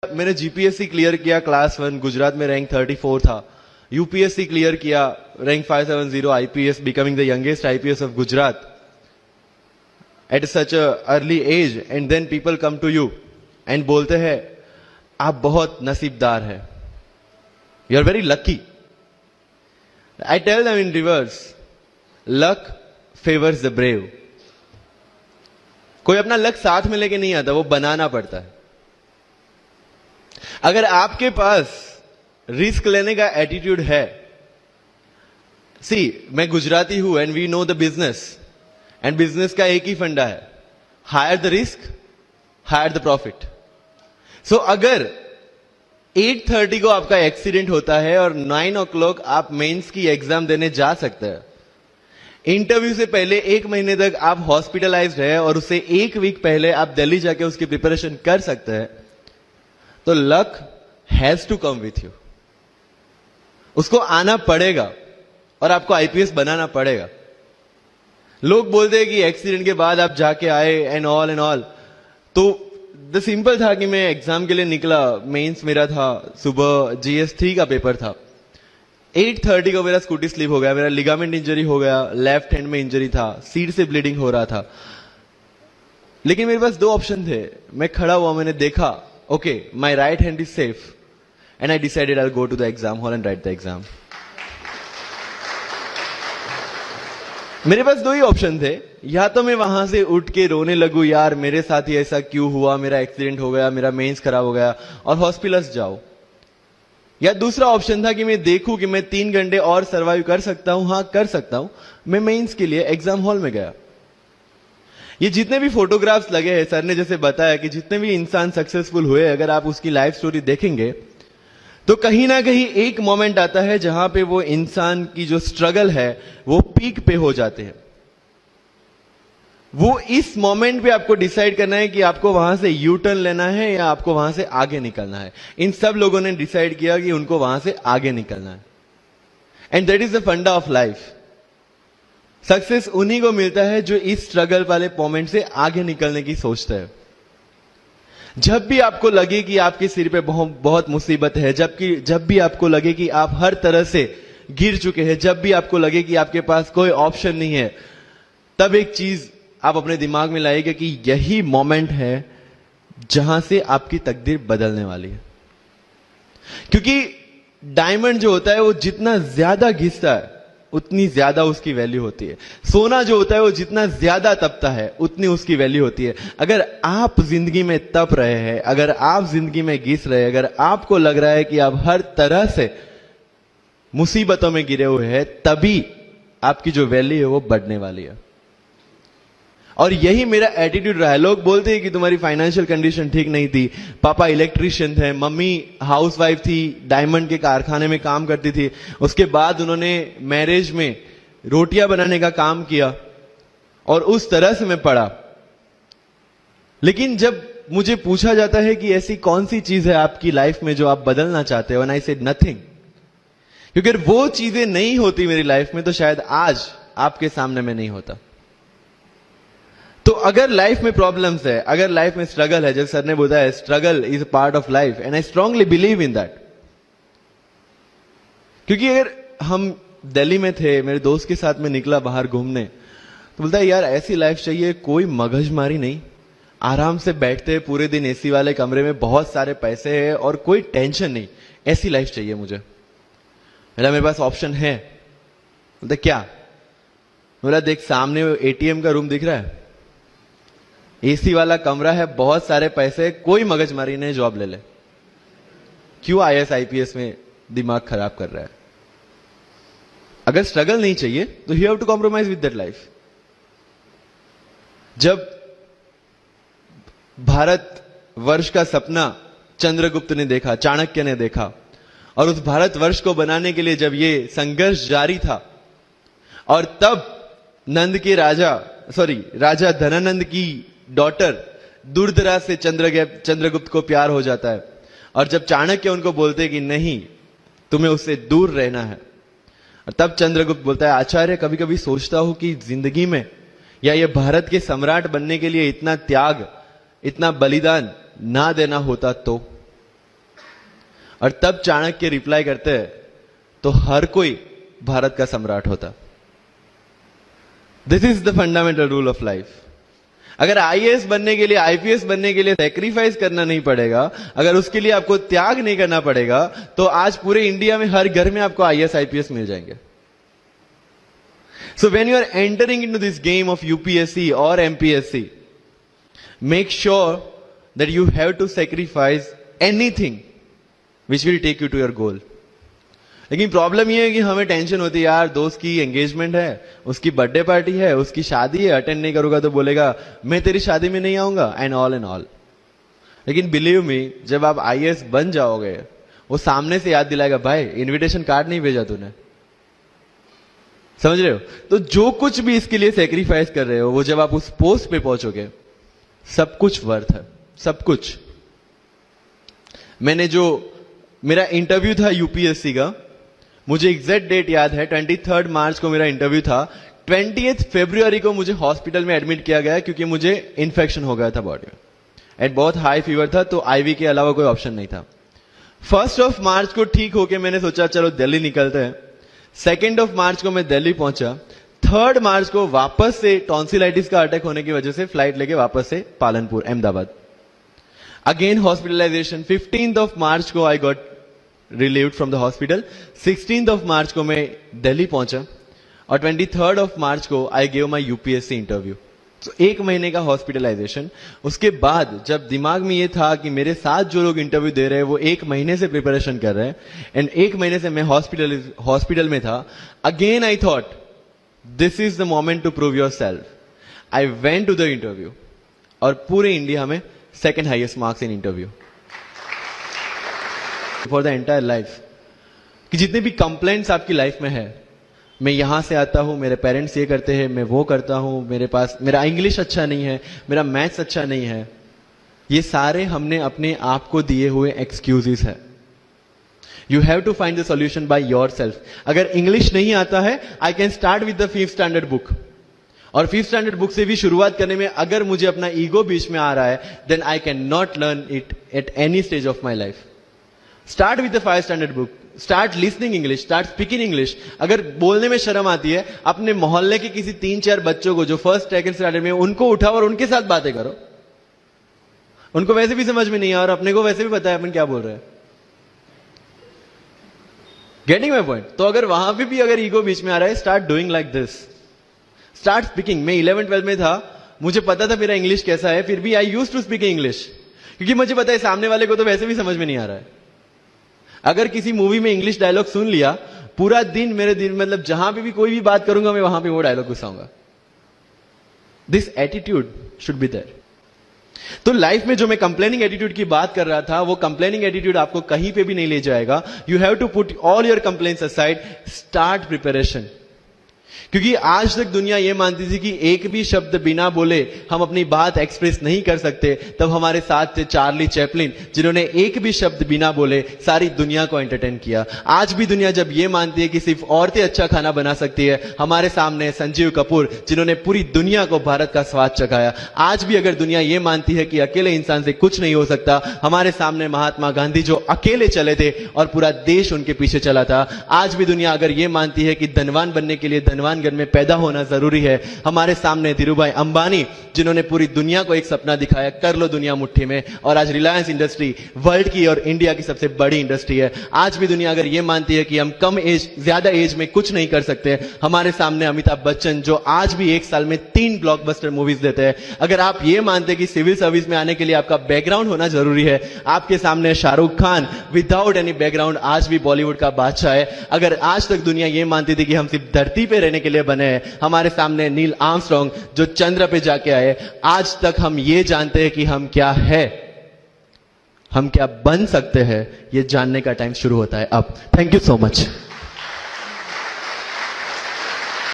मैंने GPSC clear किया class 1 Gujarat में रैंक 34 था। यूपीएससी क्लियर किया rank 570 IPS becoming the youngest IPS of Gujarat at such a early age and then people come to you and बोलते हैं आप बहुत नसीबदार है, you are very lucky. I tell them in reverse, luck favours the brave. कोई अपना luck साथ में लेके नहीं आता, वो बनाना पड़ता है। अगर आपके पास रिस्क लेने का एटीट्यूड है, मैं गुजराती हूं and we know the business, and business का एक ही फंडा है, higher the risk higher the profit. So अगर 8:30 को आपका एक्सीडेंट होता है और 9 o'clock आप मेंस की एग्जाम देने जा सकते हैं, इंटरव्यू से पहले 1 महीने तक आप हॉस्पिटलाइज्ड है और उससे 1 वीक पहले आप दिल्ली जाके उसकी प्रिपरेशन कर सकते हैं, तो luck has to come with you. उसको आना पड़ेगा और आपको आईपीएस बनाना पड़ेगा। लोग बोलते हैं कि एक्सीडेंट के बाद आप जाके आए एंड ऑल, तो द सिंपल था कि मैं एग्जाम के लिए निकला, मेंस मेरा था, सुबह GS3 का पेपर था। 8:30 को मेरा स्कूटी स्लिप हो गया, मेरा लिगामेंट इंजरी हो गया, लेफ्ट हैंड में इंजरी था, सीट से ब्लीडिंग हो रहा था। लेकिन मेरे पास 2 ऑप्शन थे। मैं खड़ा हुआ, मैंने देखा okay, my right hand is safe, and I decided I'll go to the exam hall and write the exam. मेरे पास 2 ही ऑप्शन थे, या तो मैं वहां से उठ के रोने लगूं, यार मेरे साथ ही ऐसा क्यों हुआ, मेरा एक्सीडेंट हो गया, मेरा मेंस खराब हो गया, और हॉस्पिटल जाओ। या दूसरा ऑप्शन था कि मैं देखूं कि मैं 3 घंटे और सर्वाइव कर सकता हूं। हाँ, कर सकता हूं। मैं मेंस के लिए एग्जाम हॉल में गया। ये जितने भी फोटोग्राफ्स लगे हैं, सर ने जैसे बताया कि जितने भी इंसान सक्सेसफुल हुए, अगर आप उसकी लाइफ स्टोरी देखेंगे तो कहीं ना कहीं एक मोमेंट आता है जहां पे वो इंसान की जो स्ट्रगल है वो पीक पे हो जाते हैं। वो इस मोमेंट पे आपको डिसाइड करना है कि आपको वहां से यू टर्न लेना है या आपको वहां से आगे निकलना है। इन सब लोगों ने डिसाइड किया कि उनको वहां से आगे निकलना है, एंड दैट इज द फंडा ऑफ लाइफ। सक्सेस उन्हीं को मिलता है जो इस स्ट्रगल वाले मोमेंट से आगे निकलने की सोचते हैं। जब भी आपको लगे कि आपके सिर पे बहुत मुसीबत है, जब भी आपको लगे कि आप हर तरह से गिर चुके हैं, जब भी आपको लगे कि आपके पास कोई ऑप्शन नहीं है, तब एक चीज आप अपने दिमाग में लाइएगा कि यही मोमेंट है जहां से आपकी तकदीर बदलने वाली है। क्योंकि डायमंड जो होता है वो जितना ज्यादा घिसता है उतनी ज्यादा उसकी वैल्यू होती है। सोना जो होता है वो जितना ज्यादा तपता है उतनी उसकी वैल्यू होती है। अगर आप जिंदगी में तप रहे हैं, अगर आप जिंदगी में घिस रहे हैं, अगर आपको लग रहा है कि आप हर तरह से मुसीबतों में गिरे हुए हैं, तभी आपकी जो वैल्यू है वो बढ़ने वाली है। और यही मेरा एटीट्यूड रहा है। लोग बोलते हैं कि तुम्हारी फाइनेंशियल कंडीशन ठीक नहीं थी, पापा इलेक्ट्रिशियन थे, मम्मी हाउसवाइफ थी, डायमंड के कारखाने में काम करती थी, उसके बाद उन्होंने मैरिज में रोटियां बनाने का काम किया, और उस तरह से मैं पढ़ा। लेकिन जब मुझे पूछा जाता है कि ऐसी कौन सी चीज है आपकी लाइफ में जो आप बदलना चाहते हो, एंड आई सेड नथिंग। क्योंकि अगर वो चीजें नहीं होती मेरी लाइफ में तो शायद आज आपके सामने मैं नहीं होता। तो अगर लाइफ में प्रॉब्लम्स है, अगर लाइफ में स्ट्रगल है, जैसे सर ने बताया struggle is a part of life, and I strongly believe in that. क्योंकि अगर हम दिल्ली में थे, मेरे दोस्त के साथ में निकला बाहर घूमने, तो बोलता है यार ऐसी लाइफ चाहिए, कोई मगजमारी नहीं, आराम से बैठते हैं पूरे दिन एसी वाले कमरे में, बहुत सारे पैसे हैं और कोई टेंशन नहीं, ऐसी लाइफ चाहिए मुझे। मेरे पास ऑप्शन है। बोलता क्या? बोला देख सामने एटीएम का रूम दिख रहा है, एसी वाला कमरा है, बहुत सारे पैसे, कोई मगजमारी नहीं, जॉब ले ले। क्यों IAS IPS में दिमाग खराब कर रहा है? अगर स्ट्रगल नहीं चाहिए तो you have to compromise with that life. जब भारत वर्ष का सपना चंद्रगुप्त ने देखा, चाणक्य ने देखा, और उस भारत वर्ष को बनाने के लिए जब ये संघर्ष जारी था, और तब राजा धनानंद की डॉटर दूरदराज से चंद्रगुप्त को प्यार हो जाता है, और जब चाणक्य उनको बोलते कि नहीं तुम्हें उससे दूर रहना है, और तब चंद्रगुप्त बोलता है आचार्य कभी कभी सोचता हूं कि जिंदगी में या ये भारत के सम्राट बनने के लिए इतना त्याग, इतना बलिदान ना देना होता तो। और तब चाणक्य रिप्लाई करते हैं तो हर कोई भारत का सम्राट होता। This is the fundamental rule of life. अगर आईएएस बनने के लिए, आईपीएस बनने के लिए सैक्रिफाइस करना नहीं पड़ेगा, अगर उसके लिए आपको त्याग नहीं करना पड़ेगा, तो आज पूरे इंडिया में हर घर में आपको आईएएस आईपीएस मिल जाएंगे। So when you are entering into this game of UPSC or MPSC, make sure that you have to sacrifice anything which will take you to your goal. लेकिन प्रॉब्लम ये है कि हमें टेंशन होती है, यार दोस्त की एंगेजमेंट है, उसकी बर्थडे पार्टी है, उसकी शादी है, अटेंड नहीं करूंगा तो बोलेगा मैं तेरी शादी में नहीं आऊंगा, एंड ऑल। लेकिन बिलीव मी, जब आप आईएएस बन जाओगे, वो सामने से याद दिलाएगा, भाई इनविटेशन कार्ड नहीं भेजा तूने। समझ रहे हो? तो जो कुछ भी इसके लिए सेक्रीफाइस कर रहे हो, वो जब आप उस पोस्ट पे पहुंचोगे, सब कुछ वर्थ है, सब कुछ। मेरा इंटरव्यू था यूपीएससी का, मुझे एग्जैक्ट डेट याद है, 23 मार्च को मेरा इंटरव्यू था। 20 फरवरी को मुझे हॉस्पिटल में एडमिट किया गया क्योंकि मुझे इन्फेक्शन हो गया था बॉडी में, एंड बहुत हाई फीवर था, तो आईवी के अलावा कोई ऑप्शन नहीं था। 1 मार्च को ठीक होके मैंने सोचा चलो दिल्ली निकलते हैं। 2 मार्च को मैं दिल्ली पहुंचा। 3 मार्च को वापस से टॉन्सिलाइटिस का अटैक होने की वजह से फ्लाइट लेके वापस से पालनपुर, अहमदाबाद। Again hospitalization. 15 मार्च को I got relieved from the hospital. 16 मार्च को मैं दिल्ली पहुंचा और 23 मार्च को I gave my UPSC interview. तो 1 महीने का हॉस्पिटलाइजेशन। उसके बाद जब दिमाग में ये था कि मेरे साथ जो लोग इंटरव्यू दे रहे हैं वो 1 महीने से प्रिपरेशन कर रहे हैं, एंड 1 महीने से मैं हॉस्पिटल में था, again I thought this is the moment to prove yourself. I went to the interview और पूरे इंडिया में 2nd highest marks in interview for the entire life. कि जितने भी कंप्लेंट्स आपकी लाइफ में है, मैं यहां से आता हूं, मेरे पेरेंट्स ये करते हैं, मैं वो करता हूं, मेरा इंग्लिश अच्छा नहीं है, मेरा मैथ्स अच्छा नहीं है, ये सारे हमने अपने आप को दिए हुए एक्सक्यूजेस है। You have to find the solution by yourself. अगर इंग्लिश नहीं आता है, I can start with the 5th standard book, और 5th स्टैंडर्ड बुक से भी शुरुआत करने में अगर मुझे अपना ईगो बीच में आ रहा है, then I can not learn it at any stage of my life. Start with the 5th standard book, start listening English, start speaking English. अगर बोलने में शर्म आती है, अपने मोहल्ले के किसी 3-4 बच्चों को जो 1st 2nd स्टैंडर्ड में, उनको उठाओ और उनके साथ बातें करो। उनको वैसे भी समझ में नहीं आ, और अपने को वैसे भी पता है अपन क्या बोल रहे हैं। Getting my point? तो अगर वहां पे भी अगर ईगो बीच में आ रहा है, start doing like this, start speaking. मैं 11th-12th में था, मुझे पता था मेरा इंग्लिश कैसा है, फिर भी I used to speak English, क्योंकि मुझे पता है सामने वाले को तो वैसे भी समझ में नहीं आ रहा है। अगर किसी मूवी में इंग्लिश डायलॉग सुन लिया, पूरा दिन मेरे दिन, मतलब जहां पे भी कोई भी बात करूंगा, मैं वहां पे वो डायलॉग घुसाऊंगा। This attitude should be there. तो लाइफ में जो मैं कंप्लेनिंग एटीट्यूड की बात कर रहा था, वो कंप्लेनिंग एटीट्यूड आपको कहीं पे भी नहीं ले जाएगा। You have to put all your complaints aside, start preparation. क्योंकि आज तक दुनिया यह मानती थी कि एक भी शब्द बिना बोले हम अपनी बात एक्सप्रेस नहीं कर सकते। तब हमारे साथ थे चार्ली चैपलिन, जिन्होंने एक भी शब्द बिना बोले सारी दुनिया को एंटरटेन किया। आज भी दुनिया जब यह मानती है कि सिर्फ औरतें अच्छा खाना बना सकती है, हमारे सामने संजीव कपूर, जिन्होंने पूरी दुनिया को भारत का स्वाद चखाया। आज भी अगर दुनिया यह मानती है कि अकेले इंसान से कुछ नहीं हो सकता, हमारे सामने महात्मा गांधी, जो अकेले चले थे और पूरा देश उनके पीछे चला था। आज भी दुनिया अगर यह मानती है कि धनवान बनने के लिए धनवान घर में पैदा होना जरूरी है, हमारे सामने धीरूभाई अंबानी, जिन्होंने पूरी दुनिया को एक सपना दिखाया, कर लो दुनिया मुट्ठी में, और आज रिलायंस इंडस्ट्री वर्ल्ड की और इंडिया की सबसे बड़ी इंडस्ट्री है। आज भी दुनिया अगर यह मानती है कि हम कम एज, ज्यादा एज में कुछ नहीं कर सकते, हमारे सामने अमिताभ बच्चन, जो आज भी एक साल में 3 ब्लॉकबस्टर मूवीज देते हैं। अगर आप ये मानते हैं कि सिविल सर्विस में आने के लिए आपका बैकग्राउंड होना जरूरी है, आपके सामने Shahrukh Khan without any background आज भी बॉलीवुड का बादशाह है। अगर आज तक दुनिया ये मानती थी कि हम सिर्फ धरती पे रहने के लिए बने हैं, हमारे सामने नील आर्मस्ट्रॉन्ग, जो चंद्र पे जाके आए, आज तक हम ये जानते हैं कि हम क्या है, हम क्या बन सकते हैं, ये जानने का टाइम शुरू होता है अब। Thank you so much.